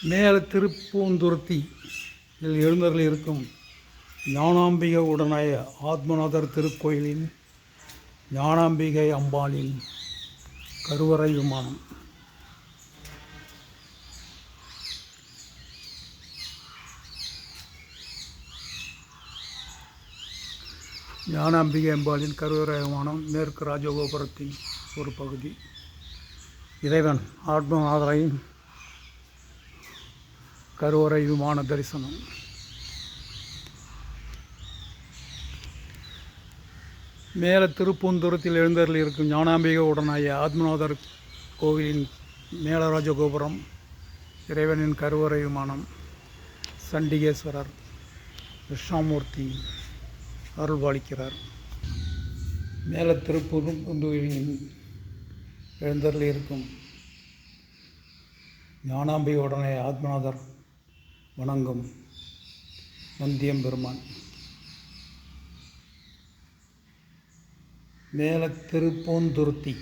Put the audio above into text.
மேலே திருப்பூந்துருத்தி இதில் எழுந்தருள் இருக்கும் ஞானாம்பிகை உடனாய ஆத்மநாதர் திருக்கோயிலின் ஞானாம்பிகை அம்பாளின் கருவறை விமானம். ஞானாம்பிகை அம்பாளின் கருவறை விமானம் மேற்கு ராஜகோபுரத்தின் ஒரு பகுதி. இறைவன் ஆத்மநாதரின் கருவறை விமான தரிசனம். மேலே திருப்பூந்துரத்தில் எழுந்தருள் இருக்கும் ஞானாம்பிகை உடனாய ஆத்மநாதர் கோவிலின் மேலராஜ கோபுரம், இறைவனின் கருவறை விமானம், சண்டிகேஸ்வரர் கிருஷ்ணமூர்த்தி அருள்பாலிக்கிறார். மேலே திருப்பூந்துறையில் எழுந்தருள் இருக்கும் ஞானாம்பிகை உடனாய ஆத்மநாதர் வணங்கும் நந்தியம்பெருமான். மேலே திருப்பூந்துருத்தி